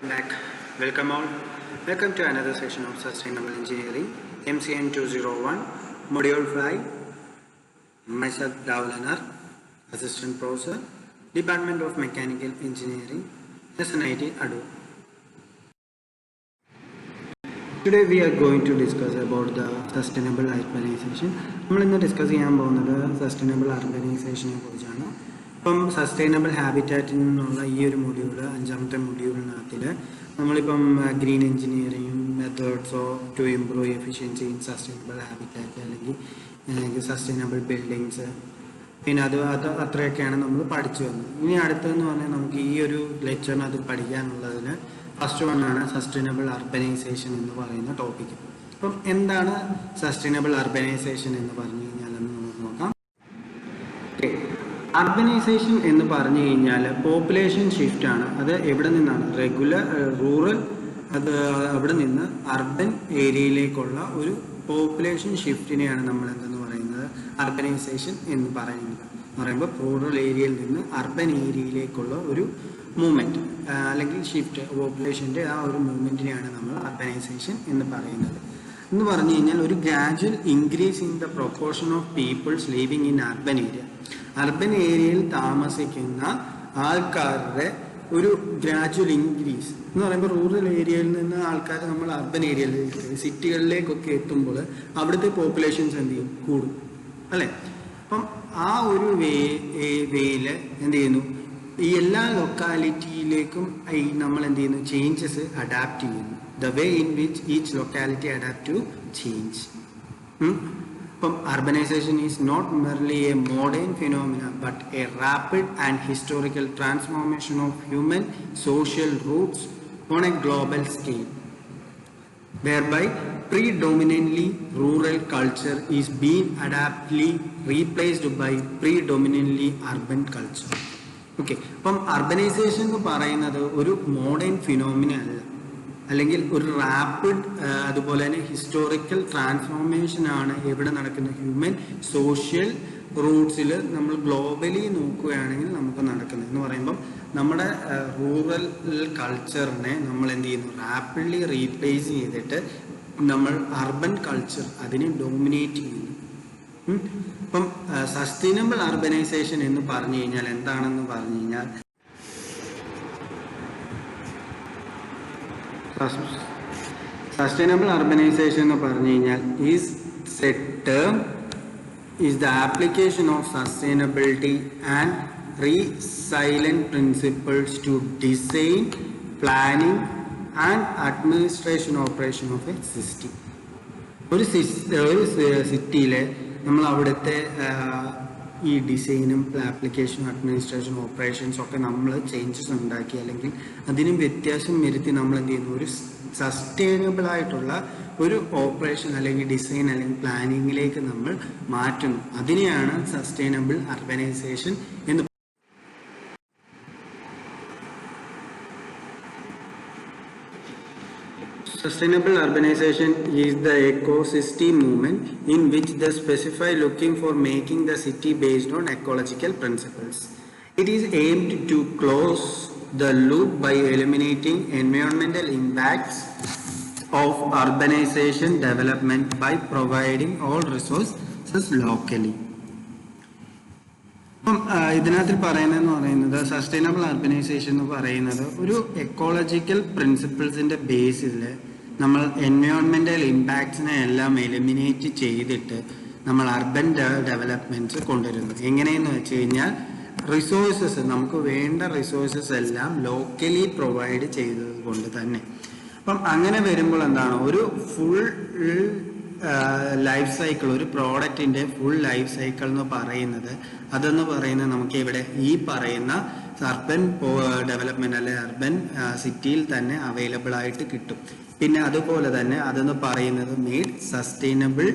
Back. Welcome all. Welcome to another session of Sustainable Engineering, MCN 201, Module 5. Myself, Davlanar, Assistant Professor, Department of Mechanical Engineering, SNIT, Adu. Today we are going to discuss about the sustainable urbanization. We will discuss sustainable urbanization. Sustainable habitat in this module, green engineering methods to improve efficiency in sustainable habitat, sustainable buildings. In other first one sustainable urbanization in the topic. Sustainable urbanization in the urbanization in the population shift regular rural urban area population shift in urbanization in the rural area urban area movement shift population movement urbanization in the gradual increase in the proportion of people living in urban area. Urban area താമസിക്കുന്ന ആൾക്കാരുടെ ഒരു gradual increase എന്ന് പറയുമ്പോൾ rural ഏരിയയിൽ നിന്ന് ആൾക്കാർ നമ്മൾ urban ഏരിയയിലേക്ക് സിറ്റികളിലേക്കൊക്കെ എത്തുമ്പോൾ അവിടുത്തെ പോപ്പുലേഷൻസ് എന്ത് ചെയ്യും കൂടും അല്ലേ അപ്പം ആ ഒരു വേയിൽ എന്ത് ചെയ്യുന്നു ഈ എല്ലാ ലൊക്കാലിറ്റിയിലേക്കും നമ്മൾ എന്ത് ചെയ്യുന്നു ചേഞ്ചസ് അഡാപ്റ്റ് ചെയ്യുന്നു the way in which each locality adapt to change urbanization is not merely a modern phenomenon but a rapid and historical transformation of human social roots on a global scale, whereby predominantly rural culture is being adaptedly replaced by predominantly urban culture. Okay, urbanization എന്ന് പറയുന്നത് ഒരു modern phenomena അല്ല അല്ലെങ്കിൽ ഒരു rapid അതുപോലെ തന്നെ historical transformation ആണ് എവിടെ നടക്കുന്ന ഹ്യൂമൻ സോഷ്യൽ റൂട്ട്സിൽ നമ്മൾ ഗ്ലോബലി നോക്കുകയാണെങ്കിൽ നമുക്ക് നടക്കുന്നത് എന്ന് പറയുമ്പം നമ്മുടെ റൂറൽ കൾച്ചറിനെ നമ്മൾ എന്ത് ചെയ്യുന്നു റാപ്പിഡ്ലി റീപ്ലേസ് ചെയ്തിട്ട് നമ്മൾ അർബൻ കൾച്ചർ അതിനെ ഡോമിനേറ്റ് ചെയ്യുന്നു. അപ്പം സസ്റ്റൈനബിൾ അർബനൈസേഷൻ എന്ന് പറഞ്ഞു കഴിഞ്ഞാൽ എന്താണെന്ന് പറഞ്ഞു കഴിഞ്ഞാൽ sustainable urbanization is a term is the application of sustainability and resilient principles to design, planning and administration operation of a city. ഒരു സിറ്റിയിലെ നമ്മൾ അവിടുത്തെ ഈ ഡിസൈനും ആപ്ലിക്കേഷനും അഡ്മിനിസ്ട്രേഷൻ ഓപ്പറേഷൻസ് ഒക്കെ നമ്മൾ ചേഞ്ചസ് ഉണ്ടാക്കി അല്ലെങ്കിൽ അതിനും വ്യത്യാസം വരുത്തി നമ്മൾ എന്ത് ചെയ്യുന്നു ഒരു സസ്റ്റൈനബിൾ ആയിട്ടുള്ള ഒരു ഓപ്പറേഷൻ അല്ലെങ്കിൽ ഡിസൈൻ അല്ലെങ്കിൽ പ്ലാനിങ്ങിലേക്ക് നമ്മൾ മാറ്റുന്നു. അതിനെയാണ് സസ്റ്റൈനബിൾ അർബനൈസേഷൻ എന്ന്. Sustainable urbanization is the ecosystem movement in which the specify looking for making the city based on ecological principles. It is aimed to close the loop by eliminating environmental impacts of urbanization development by providing all resources locally. ഇതിനകത്ത് പറയുന്നത് sustainable urbanisation എന്ന് പറയുന്നത് ഒരു ecological പ്രിൻസിപ്പിൾസിന്റെ ബേസിൽ നമ്മൾ എൻവയോൺമെന്റൽ ഇമ്പാക്ട്സിനെ എല്ലാം eliminate ചെയ്തിട്ട് നമ്മൾ urban developments കൊണ്ടുവരുന്നു. എങ്ങനെയെന്ന് വെച്ച് കഴിഞ്ഞാൽ റിസോഴ്സസ് നമുക്ക് വേണ്ട റിസോഴ്സസ് എല്ലാം ലോക്കലി പ്രൊവൈഡ് ചെയ്തത് കൊണ്ട് തന്നെ. അപ്പം അങ്ങനെ വരുമ്പോൾ എന്താണ് ഒരു ഫുൾ ലൈഫ് സൈക്കിൾ ഒരു പ്രോഡക്റ്റിന്റെ ഫുൾ ലൈഫ് സൈക്കിൾ എന്ന് പറയുന്നത് അതെന്ന് പറയുന്നത് നമുക്ക് ഇവിടെ ഈ പറയുന്ന അർബൻ ഡെവലപ്മെന്റ് അല്ലെ അർബൻ സിറ്റിയിൽ തന്നെ അവൈലബിൾ ആയിട്ട് കിട്ടും. പിന്നെ അതുപോലെ തന്നെ അതെന്ന് പറയുന്നത് made sustainable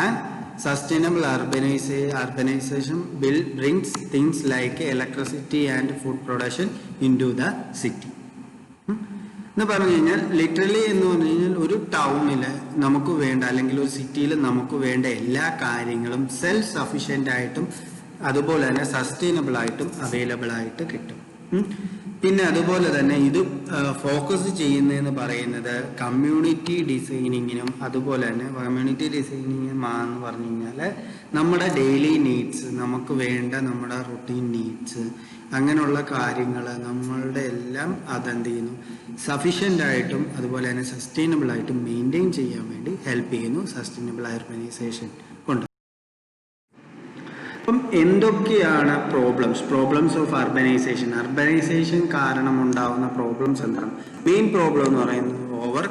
and sustainable urbanization brings things like electricity and food production into the city. എന്ന് പറഞ്ഞു കഴിഞ്ഞാൽ ലിറ്ററലി എന്ന് പറഞ്ഞു കഴിഞ്ഞാൽ ഒരു ടൗണിൽ നമുക്ക് വേണ്ട അല്ലെങ്കിൽ ഒരു സിറ്റിയിൽ നമുക്ക് വേണ്ട എല്ലാ കാര്യങ്ങളും സെൽഫ് സഫീഷ്യൻ്റ് ആയിട്ടും അതുപോലെ തന്നെ സസ്റ്റൈനബിൾ ആയിട്ടും അവൈലബിൾ ആയിട്ട് കിട്ടും. പിന്നെ അതുപോലെ തന്നെ ഇത് ഫോക്കസ് ചെയ്യുന്നതെന്ന് പറയുന്നത് കമ്മ്യൂണിറ്റി ഡിസൈനിങ്ങിനും അതുപോലെ തന്നെ കമ്മ്യൂണിറ്റി ഡിസൈനിങ് എന്ന് പറഞ്ഞു കഴിഞ്ഞാൽ നമ്മുടെ ഡെയിലി നീഡ്സ്, നമുക്ക് വേണ്ട നമ്മുടെ റുട്ടീൻ നീഡ്സ്, അങ്ങനെയുള്ള കാര്യങ്ങൾ നമ്മളുടെ എല്ലാം അതെന്ത് ചെയ്യുന്നു, സഫീഷ്യൻ്റ് ആയിട്ടും അതുപോലെ തന്നെ സസ്റ്റൈനബിൾ ആയിട്ടും മെയിൻറ്റെയിൻ ചെയ്യാൻ വേണ്ടി ഹെൽപ്പ് ചെയ്യുന്നു സസ്റ്റൈനബിൾ അർബനൈസേഷൻ കൊണ്ട്. അപ്പം എന്തൊക്കെയാണ് പ്രോബ്ലംസ് ഓഫ് അർബനൈസേഷൻ കാരണം ഉണ്ടാവുന്ന പ്രോബ്ലംസ് എന്താണ്? മെയിൻ പ്രോബ്ലം എന്ന് പറയുന്നത് ഓവർ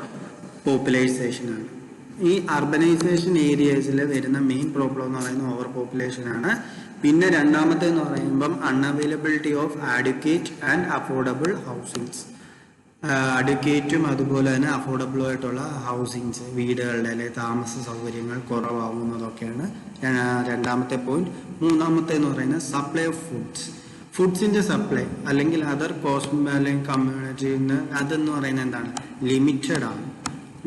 പോപ്പുലേഷൻ ആണ്. ഈ അർബനൈസേഷൻ ഏരിയസിൽ വരുന്ന മെയിൻ പ്രോബ്ലം എന്ന് പറയുന്നത് ഓവർ പോപ്പുലേഷൻ ആണ്. പിന്നെ രണ്ടാമത്തെ എന്ന് പറയുമ്പം അൺഅവൈലബിലിറ്റി ഓഫ് ആഡ്യൂക്കേറ്റ് ആൻഡ് അഫോർഡബിൾ ഹൗസിങ്സ്. അഡ്യൂക്കേറ്റും അതുപോലെ തന്നെ അഫോർഡബിളും ആയിട്ടുള്ള ഹൗസിങ്സ്, വീടുകളുടെ അല്ലെങ്കിൽ താമസ സൗകര്യങ്ങൾ കുറവാകുന്നതൊക്കെയാണ് രണ്ടാമത്തെ പോയിന്റ്. മൂന്നാമത്തെ എന്ന് പറയുന്നത് സപ്ലൈ ഓഫ് ഫുഡ്സിന്റെ സപ്ലൈ അല്ലെങ്കിൽ അതർ അല്ലെങ്കിൽ കമ്മ്യൂണിറ്റിയിൽ നിന്ന് അതെന്ന് പറയുന്നത് എന്താണ്,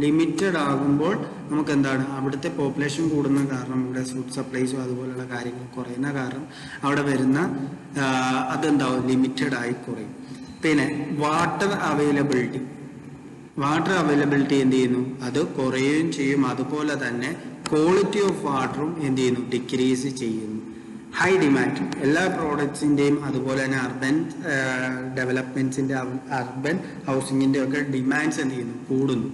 ലിമിറ്റഡ് ആകുമ്പോൾ നമുക്ക് എന്താണ്, അവിടുത്തെ പോപ്പുലേഷൻ കൂടുന്ന കാരണം ഇവിടെ ഫുഡ് സപ്ലൈസും അതുപോലെയുള്ള കാര്യങ്ങൾ കുറയുന്ന കാരണം അവിടെ വരുന്ന അതെന്താവും, ലിമിറ്റഡ് ആയി കുറയും. പിന്നെ വാട്ടർ അവൈലബിലിറ്റി എന്ത് ചെയ്യുന്നു, അത് കുറയുകയും ചെയ്യും. അതുപോലെ തന്നെ ക്വാളിറ്റി ഓഫ് വാട്ടറും എന്ത് ചെയ്യുന്നു, ഡിക്രീസ് ചെയ്യുന്നു. ഹൈ ഡിമാൻഡ്, എല്ലാ പ്രോഡക്ട്സിന്റെയും അതുപോലെ തന്നെ അർബൻ ഡെവലപ്മെന്റ്സിന്റെ അർബൻ ഹൗസിങ്ങിന്റെ ഒക്കെ ഡിമാൻഡ്സ് എന്ത് ചെയ്യുന്നു, കൂടുന്നു.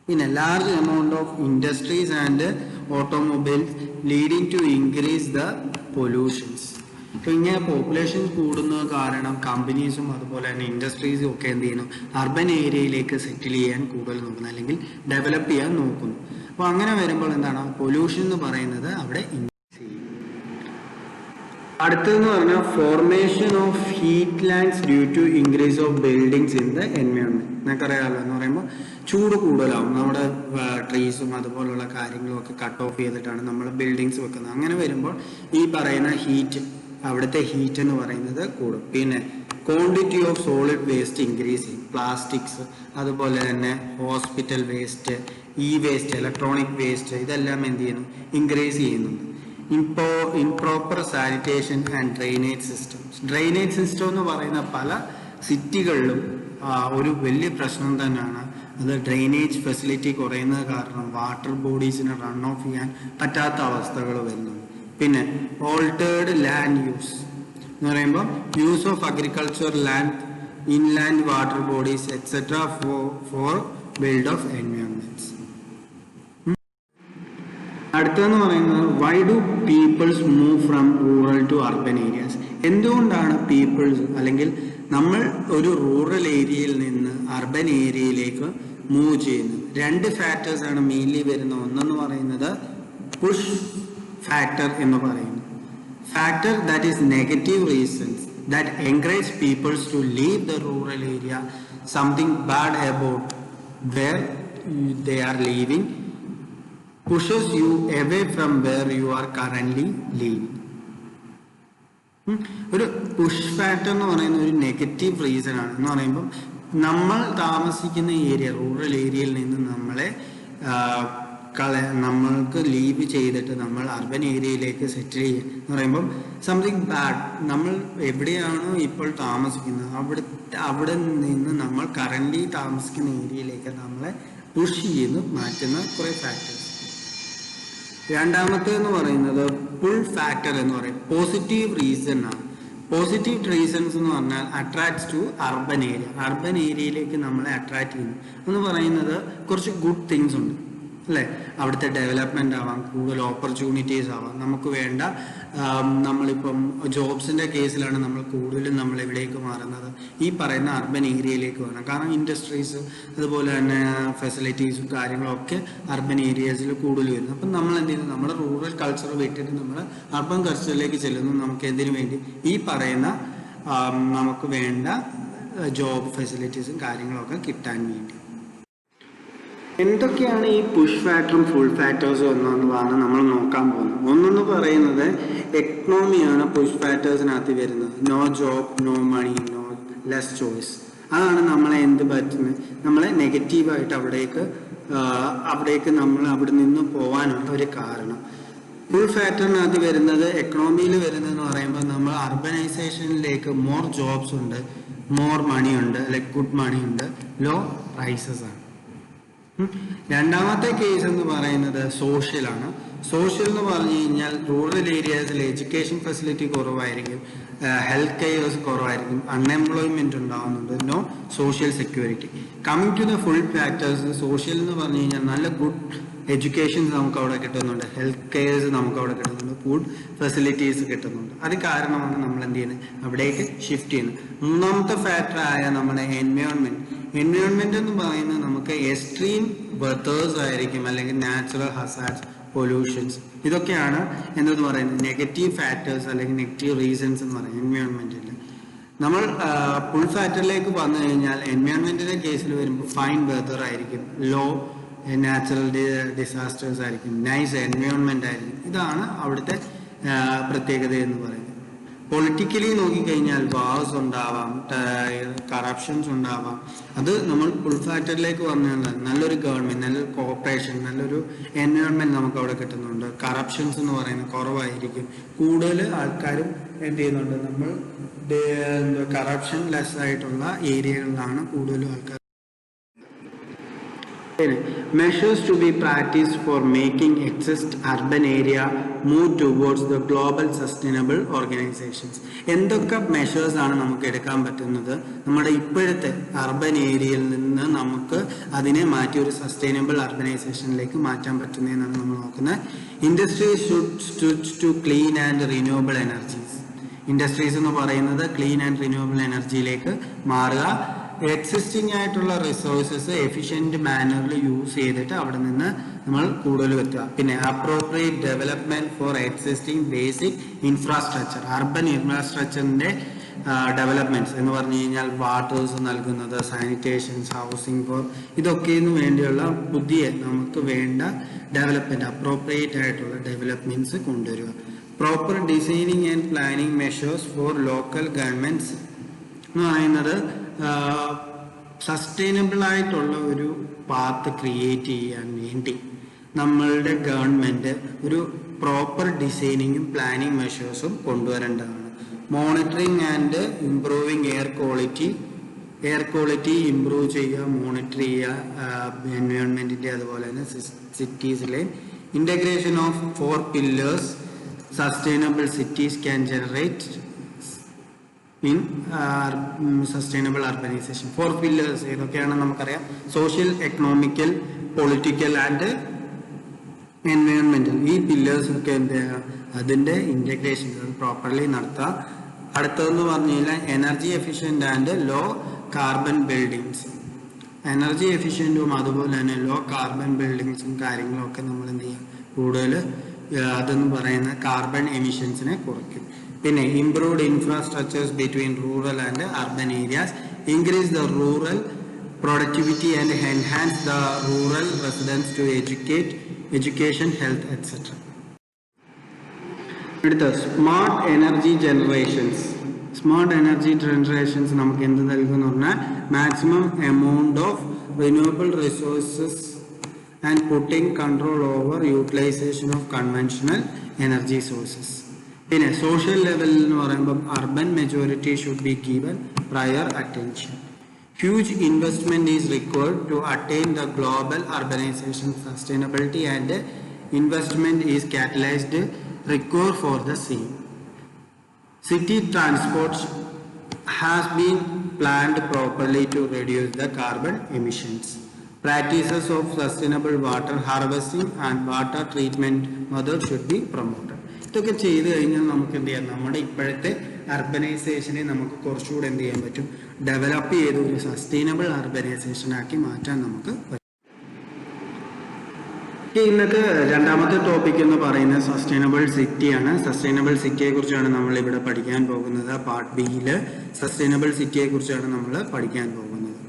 പിന്നെ large amount of industries and automobiles leading to increase the pollutions. ഇങ്ങനെ പോപ്പുലേഷൻ കൂടുന്നത് കാരണം കമ്പനീസും അതുപോലെ തന്നെ ഇൻഡസ്ട്രീസും ഒക്കെ എന്ത് ചെയ്യുന്നു, അർബൻ ഏരിയയിലേക്ക് സെറ്റിൽ ചെയ്യാൻ കൂടുതൽ നോക്കുന്നു അല്ലെങ്കിൽ ഡെവലപ്പ് ചെയ്യാൻ നോക്കുന്നു. അപ്പോൾ അങ്ങനെ വരുമ്പോൾ എന്താണ്, പൊല്യൂഷൻ എന്ന് പറയുന്നത് അവിടെ അടുത്തതെന്ന് പറഞ്ഞാൽ formation of heat lands due to increase of buildings in the environment. നിങ്ങൾക്കറിയാമല്ലോ, എന്ന് പറയുമ്പോൾ ചൂട് കൂടുതലാവും, നമ്മുടെ ട്രീസും അതുപോലുള്ള കാര്യങ്ങളും ഒക്കെ കട്ട് ഓഫ് ചെയ്തിട്ടാണ് നമ്മൾ ബിൽഡിങ്സ് വെക്കുന്നത്. അങ്ങനെ വരുമ്പോൾ ഈ പറയുന്ന ഹീറ്റ്, അവിടുത്തെ ഹീറ്റ് എന്ന് പറയുന്നത് കൂടും. പിന്നെ quantity of solid waste increase ചെയ്യും. പ്ലാസ്റ്റിക്സ് അതുപോലെ തന്നെ hospital waste, waste, electronic waste, ഇതെല്ലാം എന്ത് ചെയ്യുന്നു, ഇൻക്രീസ് ചെയ്യുന്നുണ്ട്. Improper sanitation and drainage system എന്ന് പറയുന്ന പല സിറ്റികളിലും ഒരു വലിയ പ്രശ്നം തന്നെയാണ്. അത് ഡ്രെയിനേജ് ഫെസിലിറ്റി കുറയുന്നത് കാരണം വാട്ടർ ബോഡീസിന് റൺ ഓഫ് ചെയ്യാൻ പറ്റാത്ത അവസ്ഥകൾ വരുന്നുണ്ട്. പിന്നെ ഓൾട്ടേർഡ് ലാൻഡ് യൂസ് എന്ന് പറയുമ്പോൾ use of agriculture land, inland water bodies etcetera for build of environments. അടുത്തതെന്ന് പറയുന്നത് why do peoples move from rural to urban areas. എന്തുകൊണ്ടാണ് പീപ്പിൾസ് അല്ലെങ്കിൽ നമ്മൾ ഒരു റൂറൽ ഏരിയയിൽ നിന്ന് അർബൻ ഏരിയയിലേക്ക് മൂവ് ചെയ്യുന്നത്? രണ്ട് ഫാക്ടേഴ്സ് ആണ് മെയിൻലി വരുന്നത്. ഒന്നെന്ന് പറയുന്നത് പുഷ് ഫാക്ടർ എന്ന് പറയുന്നു. Factor that is negative reasons that encourage peoples to leave the rural area, something bad about where they are leaving pushes you away from where you are currently living. ഒരു push factor എന്ന് പറയുന്ന ഒരു negative reason ആണ്. എന്ന് പറയുമ്പോൾ നമ്മൾ താമസിക്കുന്ന area, rural ഏരിയയിൽ നിന്ന് നമ്മൾക്ക് ലീവ് ചെയ്തിട്ട് നമ്മൾ അർബൻ ഏരിയയിലേക്ക് സെറ്റിൽ ചെയ്യുക എന്ന് പറയുമ്പം സംതിങ് ബാഡ്, നമ്മൾ എവിടെയാണോ ഇപ്പോൾ താമസിക്കുന്നത് അവിടെ നിന്ന് നമ്മൾ കറന്റ് താമസിക്കുന്ന ഏരിയയിലേക്ക് നമ്മളെ പുഷ് ചെയ്ത് മാറ്റുന്ന കുറേ ഫാക്ടേഴ്സ്. രണ്ടാമത്തെ എന്ന് പറയുന്നത് പുൾ ഫാക്ടർ എന്ന് പറയും. പോസിറ്റീവ് റീസൺ ആണ്. പോസിറ്റീവ് റീസൺസ് എന്ന് പറഞ്ഞാൽ അട്രാക്ട്സ് ടു അർബൻ ഏരിയയിലേക്ക് നമ്മളെ അട്രാക്ട് ചെയ്യുന്നു എന്ന് പറയുന്നത് കുറച്ച് ഗുഡ് തിങ്സ് ഉണ്ട് അല്ലേ. അവിടുത്തെ ഡെവലപ്മെന്റ് ആവാം, കൂടുതൽ ഓപ്പർച്യൂണിറ്റീസ് ആവാം, നമുക്ക് വേണ്ട നമ്മളിപ്പം ജോബ്സിന്റെ കേസിലാണ് നമ്മൾ കൂടുതലും നമ്മൾ എവിടേക്ക് മാറുന്നത്, ഈ പറയുന്ന അർബൻ ഏരിയയിലേക്ക് വേണം. കാരണം ഇൻഡസ്ട്രീസ് അതുപോലെ തന്നെ ഫെസിലിറ്റീസും കാര്യങ്ങളൊക്കെ അർബൻ ഏരിയാസിൽ കൂടുതൽ വരുന്നു. അപ്പം നമ്മൾ എന്ത് ചെയ്യുന്നു, നമ്മുടെ റൂറൽ കൾച്ചർ വിട്ടിട്ട് നമ്മൾ അർബൻ കൾച്ചറിലേക്ക് ചെല്ലുന്നു. നമുക്ക് എന്തിനു വേണ്ടി, ഈ പറയുന്ന നമുക്ക് വേണ്ട ജോബ് ഫെസിലിറ്റീസും കാര്യങ്ങളൊക്കെ കിട്ടാൻ വേണ്ടി. എന്തൊക്കെയാണ് ഈ പുഷ് ഫാക്ടറും ഫുൾ ഫാക്ടേഴ്സും എന്നതാണ് നമ്മൾ നോക്കാൻ പോകുന്നത്. ഒന്നെന്ന് പറയുന്നത് എക്കണോമിയാണ് പുഷ് ഫാക്ടേഴ്സിനകത്ത് വരുന്നത്. No job, no money, no less choice. അതാണ് നമ്മളെ എന്ത് പറ്റുന്നത്, നമ്മളെ നെഗറ്റീവായിട്ട് അവിടേക്ക് നമ്മൾ അവിടെ നിന്ന് പോകാനുള്ള ഒരു കാരണം. ഫുൾ ഫാക്ടറിനകത്ത് വരുന്നത്, എക്കണോമിയിൽ വരുന്നതെന്ന് പറയുമ്പോൾ നമ്മൾ അർബനൈസേഷനിലേക്ക് മോർ ജോബ്സ് ഉണ്ട്, മോർ മണി ഉണ്ട്, ലൈക്ക് ഗുഡ് മണി ഉണ്ട്, ലോ പ്രൈസസ് ആണ്. രണ്ടാമത്തെ കേസ് എന്ന് പറയുന്നത് സോഷ്യലാണ്. സോഷ്യൽ എന്ന് പറഞ്ഞു കഴിഞ്ഞാൽ റൂറൽ ഏരിയാസിൽ എഡ്യൂക്കേഷൻ ഫെസിലിറ്റി കുറവായിരിക്കും, ഹെൽത്ത് കെയർസ് കുറവായിരിക്കും, അൺഎംപ്ലോയ്മെന്റ് ഉണ്ടാവുന്നുണ്ട്, no social security. Coming to the pull factors, social എന്ന് പറഞ്ഞു കഴിഞ്ഞാൽ നല്ല ഗുഡ് എഡ്യൂക്കേഷൻസ് നമുക്ക് അവിടെ കിട്ടുന്നുണ്ട്, ഹെൽത്ത് കെയർസ് നമുക്ക് അവിടെ കിട്ടുന്നുണ്ട്, ഫുഡ് ഫെസിലിറ്റീസ് കിട്ടുന്നുണ്ട്. അത് കാരണമാണ് നമ്മൾ എന്ത് ചെയ്യുന്നത്, അവിടേക്ക് ഷിഫ്റ്റ് ചെയ്യുന്നത്. മൂന്നാമത്തെ ഫാക്ടർ ആയ നമ്മുടെ എൻവയോൺമെന്റ് എന്ന് പറയുന്നത് നമുക്ക് എക്സ്ട്രീം വെതേഴ്സ് ആയിരിക്കും, അല്ലെങ്കിൽ നാച്ചുറൽ ഹസാർഡ്സ്, പൊല്യൂഷൻസ്, ഇതൊക്കെയാണ് എന്തെന്ന് പറയുന്നത് നെഗറ്റീവ് ഫാക്ടേഴ്സ് അല്ലെങ്കിൽ നെഗറ്റീവ് റീസൺസ് എന്ന് പറയുന്നത് എൻവയോൺമെന്റിൽ. നമ്മൾ ഫുൾ ഫാക്ടറിലേക്ക് വന്നു കഴിഞ്ഞാൽ എൻവയോൺമെന്റിന്റെ കേസിൽ വരുമ്പോൾ ഫൈൻ വെതർ ആയിരിക്കും, ലോ നാച്ചുറൽ ഡിസാസ്റ്റേഴ്സ് ആയിരിക്കും, നൈസ് എൻവയോൺമെന്റ് ആയിരിക്കും. ഇതാണ് അവിടുത്തെ പ്രത്യേകത എന്ന് പറയുന്നത്. പൊളിറ്റിക്കലി നോക്കിക്കഴിഞ്ഞാൽ വാർസ് ഉണ്ടാവാം, കറപ്ഷൻസ് ഉണ്ടാവാം. അത് നമ്മൾ ഫുൾ ഫാക്ടറിലേക്ക് വന്നാൽ നല്ലൊരു ഗവൺമെന്റ്, നല്ലൊരു കോർപ്പറേഷൻ, നല്ലൊരു എൻവയോൺമെന്റ് നമുക്ക് അവിടെ കിട്ടുന്നുണ്ട്. കറപ്ഷൻസ് എന്ന് പറയുന്നത് കുറവായിരിക്കും, കൂടുതൽ ആൾക്കാരും എന്ത് ചെയ്യുന്നുണ്ട്, നമ്മൾ കറപ്ഷൻ ലെസ് ആയിട്ടുള്ള ഏരിയകളിലാണ് കൂടുതലും ആൾക്കാർ. Measures to be practiced for making exist urban area move towards the global sustainable organizations. എന്തൊക്കെ മെഷേഴ്സ് ആണ് നമുക്ക് എടുക്കാൻ പറ്റുന്നത് നമ്മുടെ ഇപ്പോഴത്തെ അർബൻ ഏരിയയിൽ നിന്ന് നമുക്ക് അതിനെ മാറ്റി ഒരു സസ്റ്റൈനബിൾ അർബനൈസേഷനിലേക്ക് മാറ്റാൻ പറ്റുന്നതെന്നാണ് നമ്മൾ നോക്കുന്നത്. Industries should switch to clean and renewable energies. Industries എന്ന് പറയുന്നത് ക്ലീൻ ആൻഡ് റിന്യൂവബിൾ എനർജിയിലേക്ക് മാറുക. എക്സിസ്റ്റിംഗ് ആയിട്ടുള്ള റിസോഴ്സസ് എഫിഷ്യന്റ് മാനറിൽ യൂസ് ചെയ്തിട്ട് അവിടെ നിന്ന് നമ്മൾ കൂടുതൽ എത്തുക. പിന്നെ appropriate development for existing basic infrastructure, urban ഇൻഫ്രാസ്ട്രക്ചറിന്റെ ഡെവലപ്മെന്റ്സ് എന്ന് പറഞ്ഞു കഴിഞ്ഞാൽ വാട്ടേഴ്സ് നൽകുന്നത്, സാനിറ്റേഷൻസ്, ഹൗസിംഗ് ഫോർ ഇതൊക്കെയും വേണ്ടിയുള്ള പുതിയ നമുക്ക് വേണ്ട ഡെവലപ്മെന്റ്, അപ്രോപ്രിയേറ്റ് ആയിട്ടുള്ള ഡെവലപ്മെന്റ്സ് കൊണ്ടുവരിക. Proper designing and planning measures for local governments എന്ന് പറയുന്നത് സസ്റ്റൈനബിൾ ആയിട്ടുള്ള ഒരു പാത്ത് ക്രിയേറ്റ് ചെയ്യാൻ വേണ്ടി നമ്മളുടെ ഗവൺമെന്റ് ഒരു പ്രോപ്പർ ഡിസൈനിങ്ങും പ്ലാനിങ് മെഷേഴ്സും കൊണ്ടുവരേണ്ടതാണ്. Monitoring and improving air quality improve ചെയ്യുക, മോണിറ്റർ ചെയ്യുക എൻവയോൺമെന്റിന്റെ, അതുപോലെ തന്നെ സിറ്റീസിലെ integration of 4 pillars sustainable cities can generate in sustainable urbanisation. 4 pillars ഏതൊക്കെയാണെന്ന് നമുക്കറിയാം. സോഷ്യൽ, എക്കണോമിക്കൽ, പൊളിറ്റിക്കൽ ആൻഡ് എൻവയോൺമെന്റൽ. ഈ പില്ലേഴ്സ് ഒക്കെ എന്ത് ചെയ്യുക, അതിന്റെ ഇന്റഗ്രേഷൻ പ്രോപ്പർലി നടത്തുക. അടുത്തതെന്ന് പറഞ്ഞു കഴിഞ്ഞാൽ energy efficient and low carbon buildings. Energy എഫിഷ്യന്റും അതുപോലെ തന്നെ ലോ കാർബൺ ബിൽഡിങ്സും കാര്യങ്ങളും ഒക്കെ നമ്മൾ എന്ത് ചെയ്യും, കൂടുതൽ അതെന്ന് പറയുന്ന കാർബൺ എമിഷൻസിനെ കുറയ്ക്കും. പിന്നെ improved infrastructures between rural and urban areas, increase the rural productivity and enhance the rural residence to education, health etcetera. അടുത്ത smart energy generations. Smart energy generations നമുക്ക് എന്ത് നൽകുമെന്ന് പറഞ്ഞാൽ maximum amount of renewable resources and putting control over utilisation of conventional energy sources. പിന്നെ social ലെവലിൽ എന്ന് പറയുമ്പോൾ urban majority should be given prior attention. Huge investment is required to attain the global urbanisation sustainability and investment is catalysed required for the same. City transport has been planned properly to reduce the carbon emissions. Practices of sustainable water harvesting and water treatment methods should be promoted. ഇതൊക്കെ ചെയ്ത് കഴിഞ്ഞാൽ നമുക്ക് എന്ത് ചെയ്യാം, നമ്മുടെ ഇപ്പോഴത്തെ അർബനൈസേഷനെ നമുക്ക് കുറച്ചുകൂടെ എന്ത് ചെയ്യാൻ പറ്റും, ഡെവലപ്പ് ചെയ്ത് ഒരു സസ്റ്റൈനബിൾ അർബനൈസേഷൻ ആക്കി മാറ്റാൻ നമുക്ക് പറ്റും. ഇന്നത്തെ രണ്ടാമത്തെ ടോപ്പിക് എന്ന് പറയുന്നത് സസ്റ്റൈനബിൾ സിറ്റിയാണ്. സസ്റ്റൈനബിൾ സിറ്റിയെ കുറിച്ചാണ് നമ്മൾ ഇവിടെ പഠിക്കാൻ പോകുന്നത്. പാർട്ട് ബിയില് സസ്റ്റൈനബിൾ സിറ്റിയെ കുറിച്ചാണ് നമ്മൾ പഠിക്കാൻ പോകുന്നത്.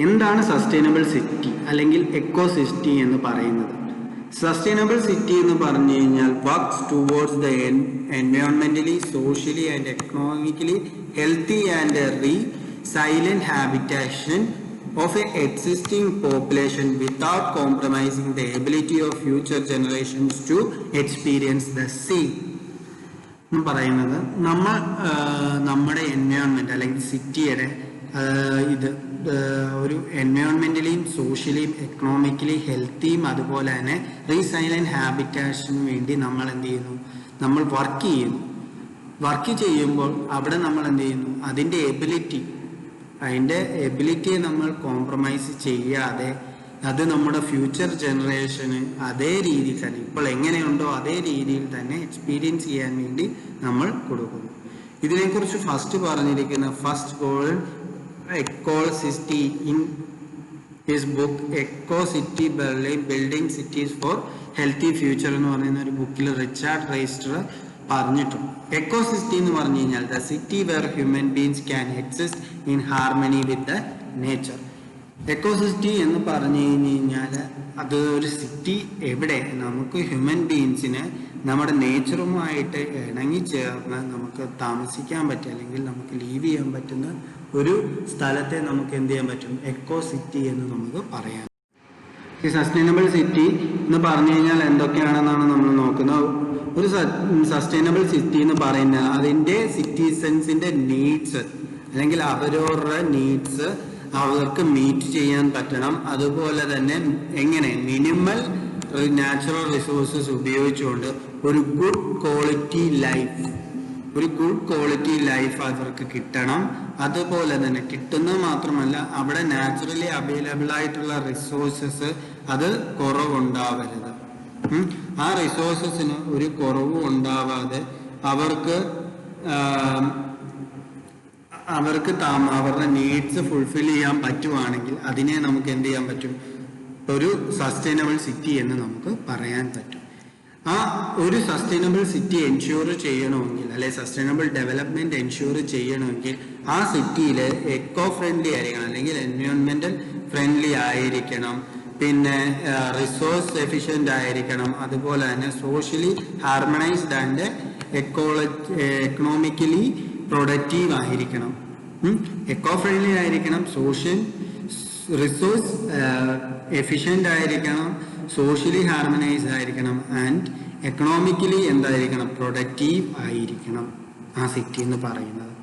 എന്താണ് സസ്റ്റൈനബിൾ സിറ്റി അല്ലെങ്കിൽ എക്കോ സിറ്റി എന്ന് പറയുന്നത്? സസ്റ്റൈനബിൾ സിറ്റി എന്ന് പറഞ്ഞു കഴിഞ്ഞാൽ വർക്ക്സ് ടുവേർഡ്സ് ദ എൻവയോൺമെന്റലി, socially and economically healthy and resilient habitation of an existing population without compromising the ability of future generations to experience the same. പറയുന്നത് നമ്മൾ നമ്മുടെ എൻവയോൺമെന്റ് അല്ലെങ്കിൽ സിറ്റിയുടെ ഇത് ഒരു എൻവയോൺമെന്റലിയും സോഷ്യലിയും എക്കണോമിക്കലി ഹെൽത്തിയും അതുപോലെ തന്നെ റീസൈലന്റ് ഹാബിറ്റാഷന് വേണ്ടി നമ്മൾ എന്ത് ചെയ്യുന്നു, നമ്മൾ വർക്ക് ചെയ്യുമ്പോൾ അവിടെ നമ്മൾ എന്ത് ചെയ്യുന്നു, അതിൻ്റെ എബിലിറ്റിയെ നമ്മൾ കോംപ്രമൈസ് ചെയ്യാതെ അത് നമ്മുടെ ഫ്യൂച്ചർ ജനറേഷന് അതേ രീതിയിൽ തന്നെ ഇപ്പോൾ എങ്ങനെയുണ്ടോ അതേ രീതിയിൽ തന്നെ എക്സ്പീരിയൻസ് ചെയ്യാൻ വേണ്ടി നമ്മൾ കൊടുക്കുന്നു. ഇതിനെക്കുറിച്ച് ഫസ്റ്റ് പറഞ്ഞിരിക്കുന്ന first goal ecocity in his book eco city Berlin building cities for healthy future എന്ന് പറയുന്ന ഒരു ബുക്കിൽ റിച്ചാർഡ് റൈസ്റ്റർ പറഞ്ഞിട്ടുണ്ട്. എക്കോസിറ്റി എന്ന് പറഞ്ഞു കഴിഞ്ഞാൽ the city where human beings can exist in harmony with the nature. Ecocity എന്ന് പറഞ്ഞു കഴിഞ്ഞാൽ അത് ഒരു സിറ്റി എവിടെ നമുക്ക് ഹ്യൂമൻ ബീങ്സിന് നമ്മുടെ നേച്ചറുമായിട്ട് ഇണങ്ങിച്ചേർന്ന് നമുക്ക് താമസിക്കാൻ പറ്റും അല്ലെങ്കിൽ നമുക്ക് ലീവ് ചെയ്യാൻ പറ്റുന്ന ഒരു സ്ഥലത്തെ നമുക്ക് എന്ത് ചെയ്യാൻ പറ്റും, എക്കോ സിറ്റി എന്ന് നമുക്ക് പറയാം. ഈ സസ്റ്റൈനബിൾ സിറ്റി എന്ന് പറഞ്ഞു കഴിഞ്ഞാൽ എന്തൊക്കെയാണെന്നാണ് നമ്മൾ നോക്കുന്നത്. ഒരു സസ്റ്റൈനബിൾ സിറ്റി എന്ന് പറയുന്നത് അതിൻ്റെ സിറ്റിസൻസിന്റെ നീഡ്സ് അല്ലെങ്കിൽ അവരവരുടെ നീഡ്സ് അവർക്ക് മീറ്റ് ചെയ്യാൻ പറ്റണം. അതുപോലെ തന്നെ എങ്ങനെ മിനിമൽ നാച്ചുറൽ റിസോഴ്സസ് ഉപയോഗിച്ചുകൊണ്ട് ഒരു ഗുഡ് ക്വാളിറ്റി ലൈഫ് അവർക്ക് കിട്ടണം. അതുപോലെ തന്നെ കിട്ടുന്നത് മാത്രമല്ല അവിടെ നാച്ചുറലി അവൈലബിൾ ആയിട്ടുള്ള റിസോഴ്സസ് അത് കുറവുണ്ടാവരുത്. ആ റിസോഴ്സസിന് ഒരു കുറവും ഉണ്ടാവാതെ അവർക്ക് അവരുടെ നീഡ്സ് ഫുൾഫിൽ ചെയ്യാൻ പറ്റുവാണെങ്കിൽ അതിനെ നമുക്ക് എന്ത് ചെയ്യാൻ പറ്റും, ഒരു സസ്റ്റൈനബിൾ സിറ്റി എന്ന് നമുക്ക് പറയാൻ പറ്റും. ആ ഒരു സസ്റ്റൈനബിൾ സിറ്റി എൻഷ്യൂർ ചെയ്യണമെങ്കിൽ അല്ലെ സസ്റ്റൈനബിൾ ഡെവലപ്മെന്റ് എൻഷ്യൂർ ചെയ്യണമെങ്കിൽ ആ സിറ്റിയിൽ എക്കോ ഫ്രണ്ട്ലി ആയിരിക്കണം അല്ലെങ്കിൽ എൻവയോൺമെന്റൽ ഫ്രണ്ട്ലി ആയിരിക്കണം, പിന്നെ റിസോഴ്സ് എഫിഷ്യന്റ് ആയിരിക്കണം, അതുപോലെ തന്നെ socially harmonised and economically productive ആയിരിക്കണം, എക്കോ ഫ്രണ്ട്ലി ആയിരിക്കണം, റിസോഴ്സ് എഫിഷ്യന്റ് ആയിരിക്കണം, സോഷ്യലി ഹാർമണൈസ്ഡ് ആയിരിക്കണം ആൻഡ് എക്കണോമിക്കലി എന്തായിരിക്കണം, പ്രൊഡക്റ്റീവ് ആയിരിക്കണം ആ സിറ്റി എന്ന് പറയുന്നത്.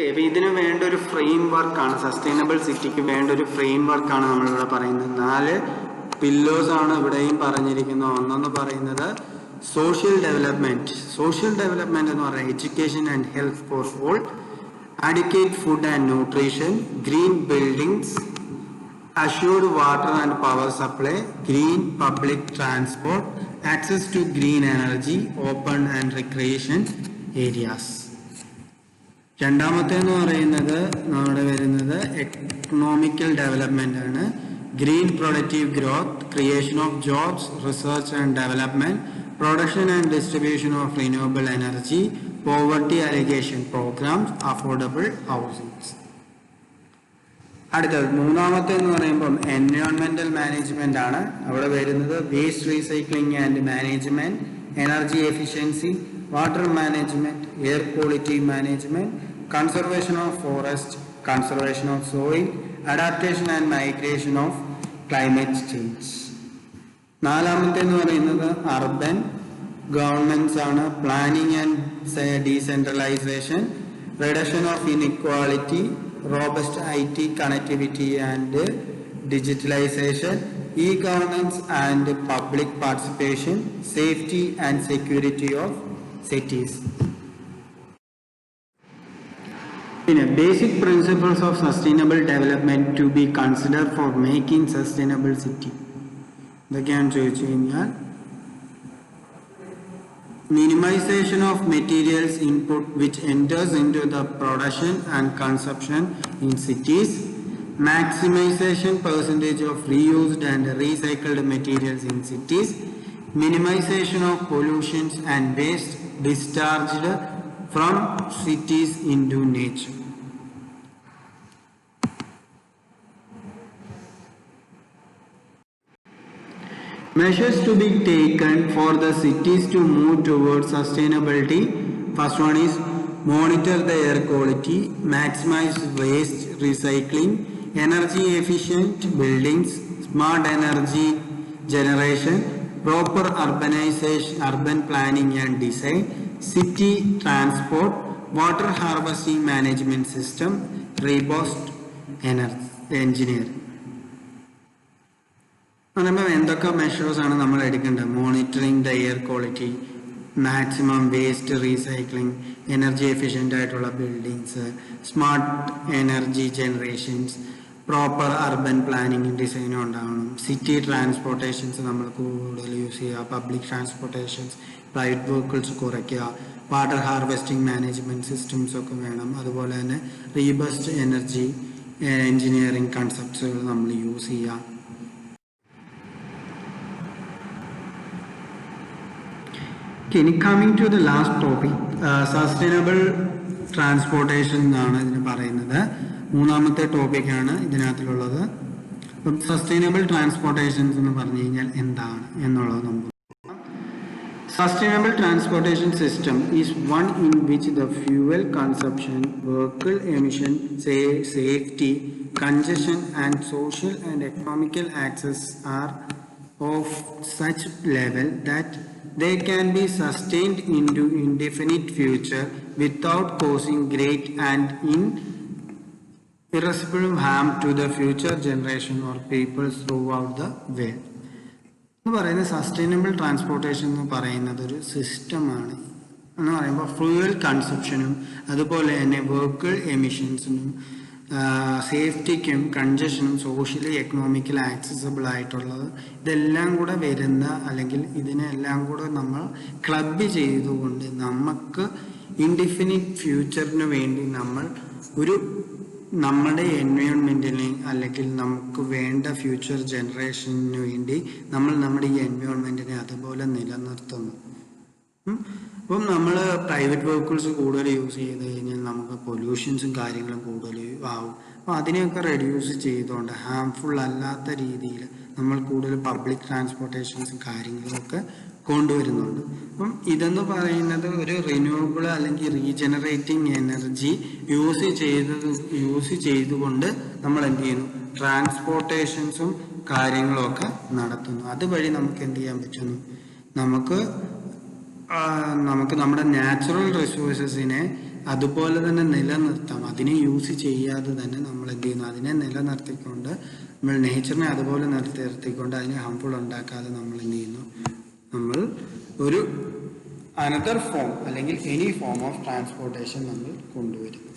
ഇതിന് വേണ്ട ഒരു ഫ്രെയിം വർക്കാണ്, സസ്റ്റൈനബിൾ സിറ്റിക്ക് വേണ്ട ഒരു ഫ്രെയിം വർക്കാണ് നമ്മളിവിടെ പറയുന്നത്. 4 പില്ലേഴ്സ് ആണ് ഇവിടെയും പറഞ്ഞിരിക്കുന്നത്. ഒന്നെന്ന് പറയുന്നത് സോഷ്യൽ ഡെവലപ്മെന്റ്. സോഷ്യൽ ഡെവലപ്മെന്റ് എന്ന് പറയുന്നത് education and health for all, adequate food and nutrition, green buildings, assured water and power supply, green public transport, access to green energy, open and recreation areas. രണ്ടാമത്തെ എന്ന് പറയുന്നത് നമ്മുടെ വരുന്നത് economical development ആണ്. Green productive growth, creation of jobs, research and development, production and distribution of renewable energy, poverty alleviation programmes, affordable housings. അടുത്തത് മൂന്നാമത്തെ എന്ന് പറയുമ്പം എൻവയോൺമെന്റൽ മാനേജ്മെന്റ് ആണ്. അവിടെ വരുന്നത് waste recycling and management, energy efficiency, water management, air quality management, conservation of forest, conservation of soil, adaptation and migration of climate change. നാലാമത്തെ എന്ന് പറയുന്നത് അർബൻ ഗവൺമെന്റ്സ് ആണ്. Planning and decentralisation, reduction of inequality, robust IT connectivity and digitalization, e-governance and public participation, safety and security of cities. Basic principles of sustainable development to be considered for making sustainable city. ഇതൊക്കെയാണ് ചോദിച്ചു കഴിഞ്ഞാൽ minimization of materials input which enters into the production and consumption in cities, maximization percentage of reused and recycled materials in cities, minimization of pollutions and waste discharged from cities into nature. Measures to be taken for the cities to move towards sustainability. First one is monitor the air quality, maximize waste recycling, energy efficient buildings, smart energy generation, proper urbanization, urban planning and design, city transport, water harvesting management system, robust energy engineering. പറയുമ്പോൾ എന്തൊക്കെ measures ആണ് നമ്മൾ എടുക്കേണ്ടത്? Monitoring the air quality, maximum waste recycling, energy efficient ആയിട്ടുള്ള buildings, smart energy generations, proper urban പ്ലാനിങ്ങും ഡിസൈനും ഉണ്ടാകണം. City transportations നമ്മൾ കൂടുതൽ യൂസ് ചെയ്യുക, പബ്ലിക് ട്രാൻസ്പോർട്ടേഷൻസ്, പ്രൈവറ്റ് വെഹിക്കിൾസ് കുറയ്ക്കുക, വാട്ടർ ഹാർവെസ്റ്റിംഗ് മാനേജ്മെൻറ്റ് സിസ്റ്റംസ് ഒക്കെ വേണം. അതുപോലെ തന്നെ റീബസ്റ്റ് എനർജി എഞ്ചിനീയറിംഗ് കൺസെപ്റ്റ്സുകൾ നമ്മൾ യൂസ് ചെയ്യുക. Coming to the last topic, sustainable transportation എന്നാണ് ഇതിന് പറയുന്നത്. മൂന്നാമത്തെ ടോപ്പിക്കാണ് ഇതിനകത്തുള്ളത്. അപ്പം സസ്റ്റൈനബിൾ ട്രാൻസ്പോർട്ടേഷൻസ് എന്ന് പറഞ്ഞു കഴിഞ്ഞാൽ എന്താണ് എന്നുള്ളത് നമുക്ക്. Sustainable transportation system is one in which the fuel consumption, vehicle emission, safety, congestion and social and economical access are of such level that they can be sustained into indefinite future without causing great and irreversible harm to the future generation or people throughout the world. എന്ന് പറയുന്നത് sustainable transportation എന്ന് പറയുന്നത് ഒരു സിസ്റ്റമാണ്. എന്ന് പറയുമ്പോൾ fuel കൺസപ്ഷനും അതുപോലെ തന്നെ വെഹിക്കിൾ എമിഷൻസിനും സേഫ്റ്റിക്കും കൺജഷനും സോഷ്യലി എക്കണോമിക്കലി ആക്സസിബിൾ ആയിട്ടുള്ളത് ഇതെല്ലാം കൂടെ വരുന്ന അല്ലെങ്കിൽ ഇതിനെല്ലാം കൂടെ നമ്മൾ ക്ലബ് ചെയ്തുകൊണ്ട് നമുക്ക് ഇൻഡിഫിനിറ്റ് ഫ്യൂച്ചറിന് വേണ്ടി നമ്മൾ ഒരു നമ്മുടെ എൻവയോൺമെൻറ്റിനെ അല്ലെങ്കിൽ നമുക്ക് വേണ്ട ഫ്യൂച്ചർ ജനറേഷന് വേണ്ടി നമ്മൾ നമ്മുടെ ഈ എൻവയോൺമെൻറ്റിനെ അതുപോലെ നിലനിർത്തുന്നു. അപ്പം നമ്മൾ പ്രൈവറ്റ് വെഹിക്കിൾസ് കൂടുതൽ യൂസ് ചെയ്ത് കഴിഞ്ഞാൽ നമുക്ക് പൊല്യൂഷൻസും കാര്യങ്ങളും കൂടുതൽ ആവും. അപ്പോൾ അതിനെയൊക്കെ റെഡ്യൂസ് ചെയ്തുകൊണ്ട് ഹാംഫുൾ അല്ലാത്ത രീതിയിൽ നമ്മൾ കൂടുതൽ പബ്ലിക് ട്രാൻസ്പോർട്ടേഷൻസും കാര്യങ്ങളും ഒക്കെ കൊണ്ടുവരുന്നുണ്ട്. അപ്പം ഇതെന്ന് പറയുന്നത് ഒരു റിന്യൂവബിൾ അല്ലെങ്കിൽ റീജനറേറ്റിംഗ് എനർജി യൂസ് ചെയ്തുകൊണ്ട് നമ്മൾ എന്ത് ചെയ്യുന്നു, ട്രാൻസ്പോർട്ടേഷൻസും കാര്യങ്ങളും ഒക്കെ നടത്തുന്നു. അതുവഴി നമുക്ക് എന്ത് ചെയ്യാൻ പറ്റുന്നു, നമുക്ക് നമ്മുടെ നാച്ചുറൽ റിസോഴ്സസിനെ അതുപോലെ തന്നെ നിലനിർത്താം. അതിനെ യൂസ് ചെയ്യാതെ തന്നെ നമ്മൾ എന്ത് ചെയ്യുന്നു, അതിനെ നിലനിർത്തിക്കൊണ്ട് നമ്മൾ നേച്ചറിനെ അതുപോലെ നിർത്തിക്കൊണ്ട് അതിനെ ഹാംഫുൾ ഉണ്ടാക്കാതെ നമ്മൾ എന്ത് ചെയ്യുന്നു, നമ്മൾ ഒരു അനദർ ഫോം അല്ലെങ്കിൽ എനി ഫോം ഓഫ് ട്രാൻസ്പോർട്ടേഷൻ നമ്മൾ കൊണ്ടുവരുന്നു.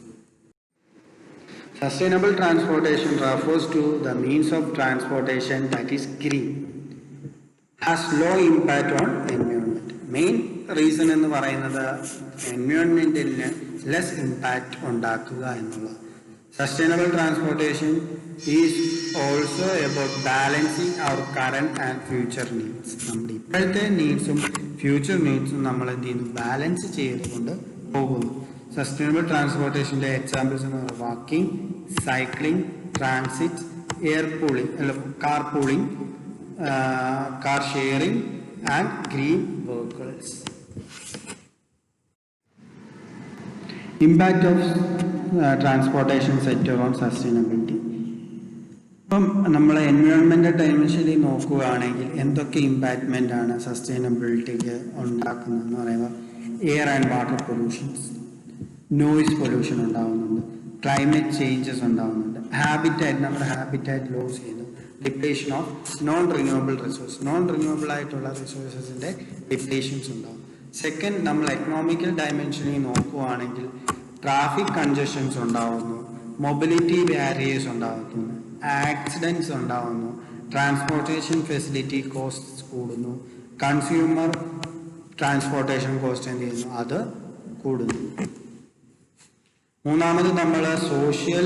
Sustainable transportation refers to the means of transportation that is green, has low impact on environment. Main reason എന്ന് പറയുന്നത് എൻവയോൺമെന്റിന് ലെസ് ഇമ്പാക്റ്റ് ഉണ്ടാക്കുക എന്നുള്ളത്. Sustainable transportation is also about balancing our current and future needs. നമ്മുടെ ഇപ്പോഴത്തെ നീഡ്സും future നീഡ്സും നമ്മൾ എന്ത് ചെയ്യുന്നു, balance ചെയ്തുകൊണ്ട് പോകുന്നു. സസ്റ്റൈനബിൾ ട്രാൻസ്പോർട്ടേഷൻ്റെ എക്സാമ്പിൾസ് എന്ന് പറയുന്നത് walking, cycling, transit, air pooling അല്ല car pooling, car sharing and green vehicles. Impact of transportation sector on sustainability. ഇപ്പം നമ്മൾ എൻവയോൺമെൻറ്റൽ ഡൈമെൻഷനിൽ നോക്കുകയാണെങ്കിൽ എന്തൊക്കെ ഇമ്പാക്റ്റ്മെൻ്റ് ആണ് സസ്റ്റൈനബിലിറ്റിക്ക് ഉണ്ടാക്കുന്നതെന്ന് പറയുമ്പോൾ air and water pollutions, noise pollution ഉണ്ടാകുന്നുണ്ട്, ക്ലൈമറ്റ് ചേഞ്ചസ് ഉണ്ടാകുന്നുണ്ട്, ഹാബിറ്റാറ്റ്, നമ്മുടെ ഹാബിറ്റാറ്റ് ലോസ് ചെയ്യുന്നു, depletion of non renewable resource, non renewable ആയിട്ടുള്ള റിസോഴ്സസിൻ്റെ ഡിപ്ലേഷൻസ് ഉണ്ടാകും. സെക്കൻഡ്, നമ്മൾ എക്കണോമിക്കൽ ഡയമെൻഷനിൽ നോക്കുകയാണെങ്കിൽ ട്രാഫിക് കൺജഷൻസ് ഉണ്ടാകുന്നു, മൊബിലിറ്റി ബാരിയേഴ്സ് ഉണ്ടാകുന്നു, ആക്സിഡൻറ്റ്സ് ഉണ്ടാകുന്നു, ട്രാൻസ്പോർട്ടേഷൻ ഫെസിലിറ്റി കോസ്റ്റ്സ് കൂടുന്നു, കൺസ്യൂമർ ട്രാൻസ്പോർട്ടേഷൻ കോസ്റ്റ് എന്ത് ചെയ്യുന്നു, അത് കൂടുന്നു. മൂന്നാമത് നമ്മൾ സോഷ്യൽ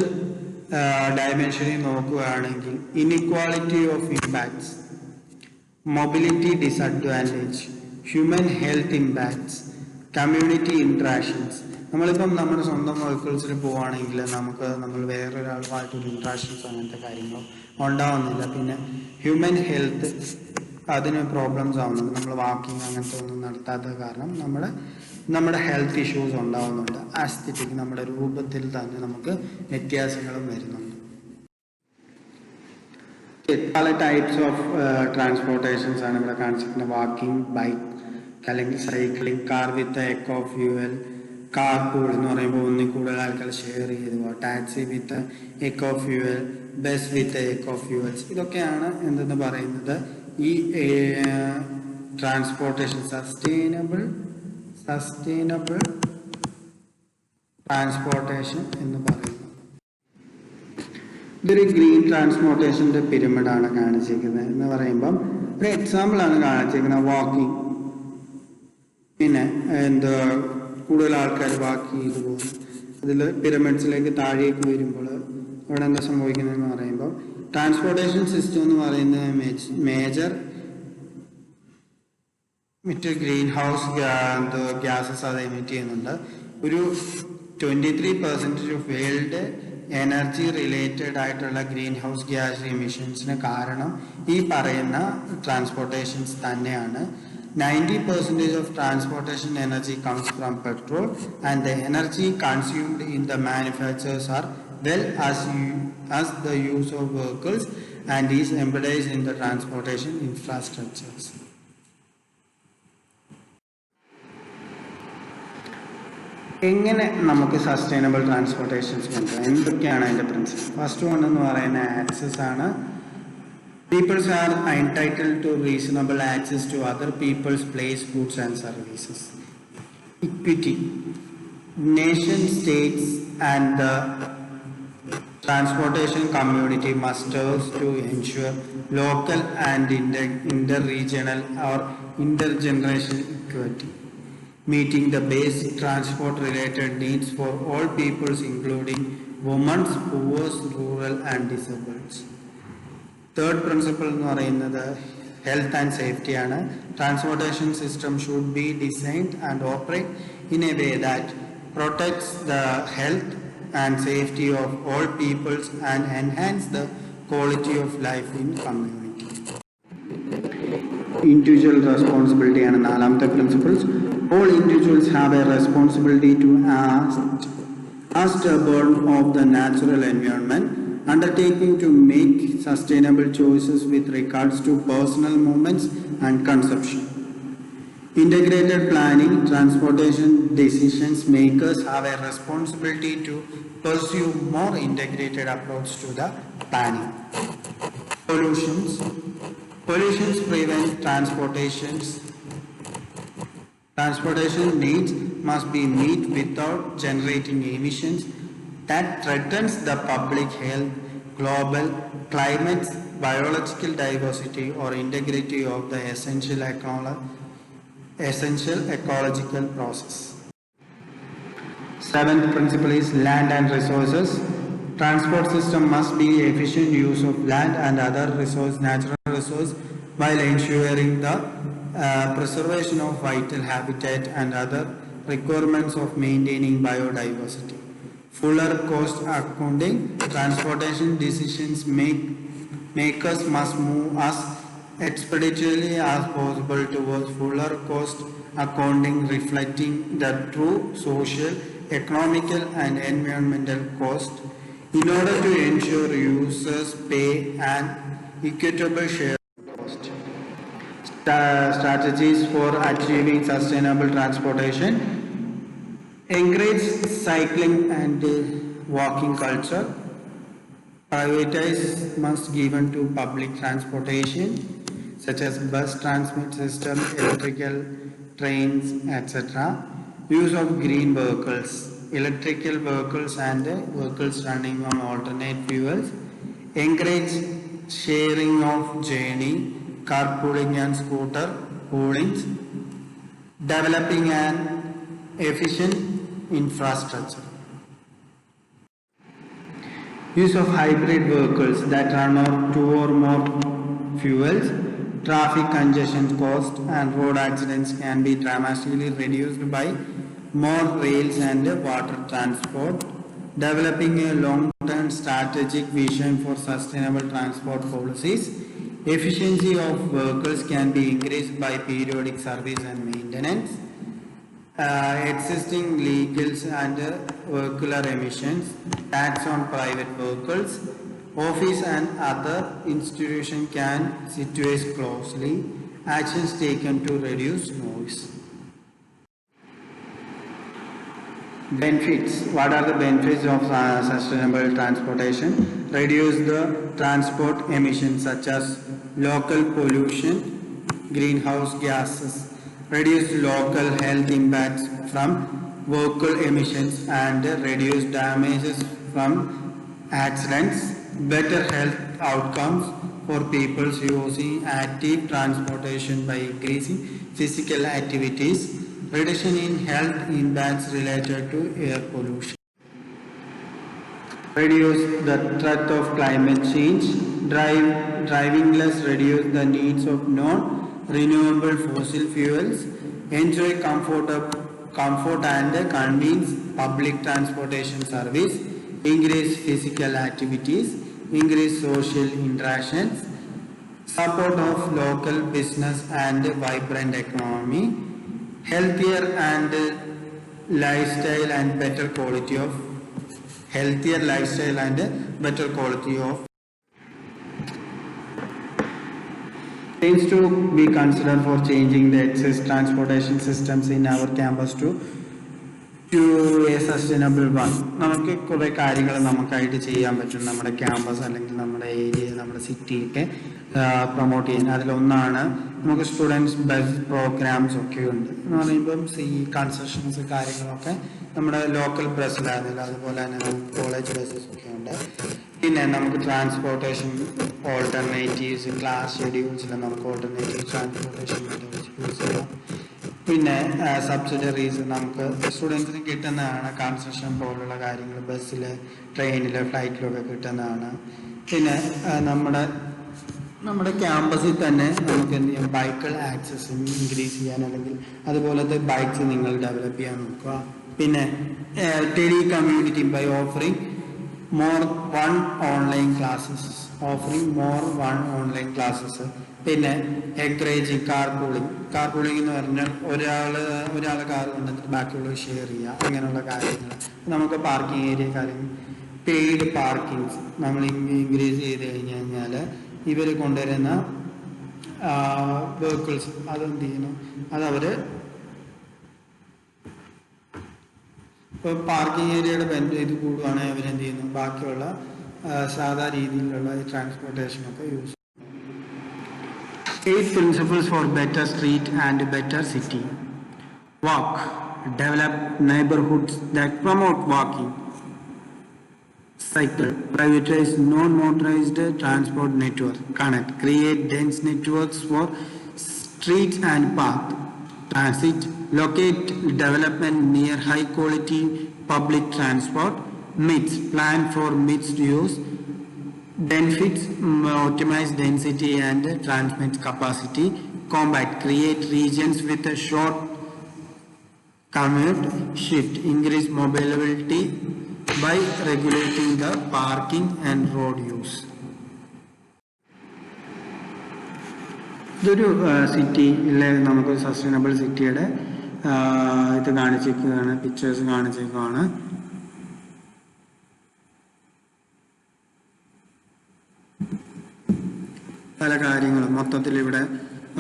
ഡയമെൻഷനിൽ നോക്കുകയാണെങ്കിൽ inequality of impacts, mobility disadvantage, human health impacts, community interactions. നമ്മളിപ്പം നമ്മുടെ സ്വന്തം വെഹിക്കിൾസിൽ പോവുകയാണെങ്കിൽ നമ്മൾ വേറൊരാളുമായിട്ടൊരു ഇൻട്രാക്ഷൻസ് അങ്ങനത്തെ കാര്യങ്ങളോ ഉണ്ടാവുന്നില്ല. പിന്നെ ഹ്യൂമൻ ഹെൽത്ത്, അതിന് പ്രോബ്ലംസ് ആവുന്നുണ്ട്. നമ്മൾ വാക്കിംഗ് അങ്ങനത്തെ ഒന്നും നടത്താത്ത കാരണം നമ്മുടെ ഹെൽത്ത് ഇഷ്യൂസ് ഉണ്ടാവുന്നുണ്ട്. ആസ്തെറ്റിക്, നമ്മുടെ രൂപത്തിൽ തന്നെ നമുക്ക് വ്യത്യാസങ്ങളും വരുന്നുണ്ട്. പല ടൈപ്സ് ഓഫ് ട്രാൻസ്പോർട്ടേഷൻസ് ആണ് ഇവിടെ കാണിച്ചിരിക്കുന്നത്. വാക്കിംഗ്, ബൈക്ക് അല്ലെങ്കിൽ cycling, car with eco fuel, car pool എന്ന് പറയുമ്പോൾ ഒന്നിൽ കൂടുതൽ ആൾക്കാർ ഷെയർ ചെയ്ത് പോവാം, taxi with eco fuel, bus with eco fuels. ഇതൊക്കെയാണ് എന്തെന്ന് പറയുന്നത് ഈ ട്രാൻസ്പോർട്ടേഷൻ, സസ്റ്റൈനബിൾ ട്രാൻസ്പോർട്ടേഷൻ എന്ന് പറയുന്നത്. ഇതൊരു ഗ്രീൻ ട്രാൻസ്പോർട്ടേഷൻ്റെ പിരമിഡാണ് കാണിച്ചിരിക്കുന്നത് എന്ന് പറയുമ്പം ഒരു എക്സാമ്പിളാണ് കാണിച്ചിരിക്കുന്നത് വാക്കിംഗ്. പിന്നെ കൂടുതൽ ആൾക്കാർ വാക്ക് ചെയ്തു പോകും. അതിൽ പിരമിഡ്സിലേക്ക് താഴേക്ക് വരുമ്പോൾ അവിടെ എന്താ സംഭവിക്കുന്നതെന്ന് പറയുമ്പോൾ ട്രാൻസ്പോർട്ടേഷൻ സിസ്റ്റം എന്ന് പറയുന്നത് മേജർ ഗ്രീൻ ഹൗസ് ഗ്യാസസ് അത് എമിറ്റ് ചെയ്യുന്നുണ്ട്. ഒരു 23% ഓഫ് വേൾഡ് എനർജി റിലേറ്റഡ് ആയിട്ടുള്ള ഗ്രീൻ ഹൗസ് ഗ്യാസ് എമിഷൻസിന് കാരണം ഈ പറയുന്ന ട്രാൻസ്പോർട്ടേഷൻസ് തന്നെയാണ്. 90% of transportation energy comes from petrol, and the energy consumed in the manufactures are well as the use of vehicles and is embedded in the transportation infrastructures. എങ്ങനെ നമുക്ക് sustainable transportations കൊണ്ടുവരാം, എന്തൊക്കെയാണ് അതിൻ്റെ principle? First one എന്ന് പറയുന്ന access ആണ്. Peoples are entitled to reasonable access to other people's place, goods and services. Equity. Nation, states and the transportation community must serve to ensure local and inter-regional or intergenerational equity, meeting the basic transport related needs for all peoples including women, poor, rural and disabled. Third principle എന്ന് പറയുന്നത് health and safety ആണ്. Transportation system should be designed and operate in a way that protects the health and safety of all peoples and enhance the quality of life in community. Individual responsibility ആണ് നാലാമത്തെ principles. All individuals have a responsibility to steward of the natural environment, undertaking to make sustainable choices with regards to personal movements and consumption. Integrated planning, transportation decisions makers have a responsibility to pursue more integrated approach to the planning. Pollutions. Pollutions prevent Transportation needs must be met without generating emissions that threatens the public health, global climate, biological diversity or integrity of the essential ecological process. Seventh principle is land and resources. Transport system must be efficient use of land and other natural resource while ensuring the preservation of vital habitat and other requirements of maintaining biodiversity. Fuller cost accounting, transportation decisions makers must move as expeditiously as possible towards fuller cost accounting reflecting the true social, economical and environmental cost in order to ensure users pay an equitable share of cost. Strategies for achieving sustainable transportation: encourage cycling and walking culture, prioritize must given to public transportation such as bus transit system, electrical trains, etc. Use of green vehicles, electrical vehicles and vehicles running on alternate fuels. Encourage sharing of journey, carpooling and scooter poolings. Developing an efficient infrastructure. Use of hybrid vehicles that run on two or more fuels. Traffic congestion cost and road accidents can be dramatically reduced by more rails and water transport. Developing a long-term strategic vision for sustainable transport policies. Efficiency of vehicles can be increased by periodic service and maintenance. Existing legals and vehicular emissions, tax on private vehicles. Office and other institutions can situate closely. Actions taken to reduce noise. Benefits. What are the benefits of sustainable transportation? Reduce the transport emissions such as local pollution, greenhouse gases, reduce local health impacts from vehicle emissions and reduce damages from accidents, better health outcomes for people using active transportation by increasing physical activities, reduction in health impacts related to air pollution. Reduce the threat of climate change, driving less, reduce the needs of non-renewable fossil fuels, enjoy comfort and convenience public transportation service, increase physical activities, increase social interactions, support of local business and vibrant economy, healthier lifestyle and better quality of things to be considered for changing the excess transportation systems in our campus to a sustainable one. നമുക്ക് കുറേ കാര്യങ്ങൾ നമുക്കായിട്ട് ചെയ്യാൻ പറ്റും നമ്മുടെ campus അല്ലെങ്കിൽ നമ്മുടെ area നമ്മുടെ സിറ്റിയൊക്കെ promote ചെയ്യാൻ. അതിലൊന്നാണ് നമുക്ക് സ്റ്റുഡൻസ് ബസ് പ്രോഗ്രാംസ് ഒക്കെ ഉണ്ട് എന്ന് പറയുമ്പം കൺസെഷൻസ് കാര്യങ്ങളൊക്കെ നമ്മുടെ ലോക്കൽ ബസ്സിലായിരുന്നില്ല, അതുപോലെ തന്നെ നമുക്ക് കോളേജ് ബസ്സസ് ഒക്കെ ഉണ്ട്. പിന്നെ നമുക്ക് ട്രാൻസ്പോർട്ടേഷൻ ഓൾട്ടർനേറ്റീവ്സ്, ക്ലാസ് ഷെഡ്യൂൾസിൽ നമുക്ക് ഓൾട്ടർനേറ്റീവ് ട്രാൻസ്പോർട്ടേഷൻ യൂസ് ചെയ്യാം. പിന്നെ സബ്സിഡറീസ് നമുക്ക് സ്റ്റുഡൻസിന് കിട്ടുന്നതാണ്, കൺസെഷൻ പോലുള്ള കാര്യങ്ങൾ ബസ്സിൽ, ട്രെയിനിൽ, ഫ്ലൈറ്റിലൊക്കെ കിട്ടുന്നതാണ്. പിന്നെ നമ്മുടെ ക്യാമ്പസിൽ തന്നെ നമുക്ക് എന്ത് ചെയ്യാം, ബൈക്കുകൾ ആക്സസ് ഇൻക്രീസ് ചെയ്യാൻ അല്ലെങ്കിൽ അതുപോലത്തെ ബൈക്സ് നിങ്ങൾ ഡെവലപ്പ് ചെയ്യാൻ നോക്കുക. പിന്നെ tele community by offering more one online classes. പിന്നെ എൻകറേജിങ് കാർ പൂളിംഗ് എന്ന് പറഞ്ഞാൽ ഒരാൾ കാർ കൊണ്ടുവന്നിട്ട് ബാക്കിയുള്ളവർ ഷെയർ ചെയ്യുക, അങ്ങനെയുള്ള കാര്യങ്ങൾ. നമുക്ക് പാർക്കിംഗ് ഏരിയ കാര്യങ്ങൾ, പെയ്ഡ് പാർക്കിങ്സ് നമ്മൾ ഇൻക്രീസ് ചെയ്ത് കഴിഞ്ഞാൽ ഇവർ കൊണ്ടുവരുന്ന വെഹിക്കിൾസ് അതെന്ത് ചെയ്യുന്നു, അതവർ ഇപ്പോൾ പാർക്കിംഗ് ഏരിയയുടെ ഇത് കൂടുകയാണെങ്കിൽ അവരെന്ത് ചെയ്യുന്നു, ബാക്കിയുള്ള സാധാ രീതിയിലുള്ള ഈ ട്രാൻസ്പോർട്ടേഷനൊക്കെ use. 8 principles for better street and better city. Walk. Develop neighborhoods that promote walking. Cycle. Privatize non-motorized transport network. Connect. Create dense networks for streets and path. Transit. Locate development near high quality public transport. Myths. Plan for mixed use. Benefits. Optimize density and transmit capacity. Combat. Create regions with a short commute. Shift. Increase mobility by regulating the parking and road use. ഇതൊരു സിറ്റിയിലെ നമുക്ക് sustainable സിറ്റിയുടെ ഇത് കാണിച്ചിരിക്കുകയാണ്, pictures കാണിച്ചിരിക്കുകയാണ്. പല കാര്യങ്ങളും മൊത്തത്തിൽ ഇവിടെ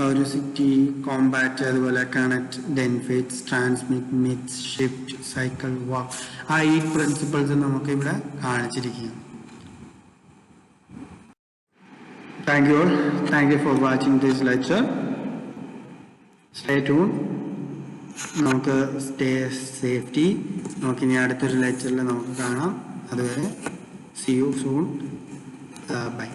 ഒരു സിറ്റി, കോമ്പാക്റ്റ്, അതുപോലെ connect, benefits, transmit, mix, shift, cycle, walk, ആ 8 പ്രിൻസിപ്പിൾസ് നമുക്ക് ഇവിടെ കാണിച്ചിരിക്കുകയാണ്. Thank you all. Thank you for watching this lecture. Stay tuned. നമുക്ക് സ്റ്റേ സേഫ്റ്റി. നമുക്കിനി അടുത്തൊരു ലെക്ചറിൽ നമുക്ക് കാണാം. അതുവരെ see you soon. Bye.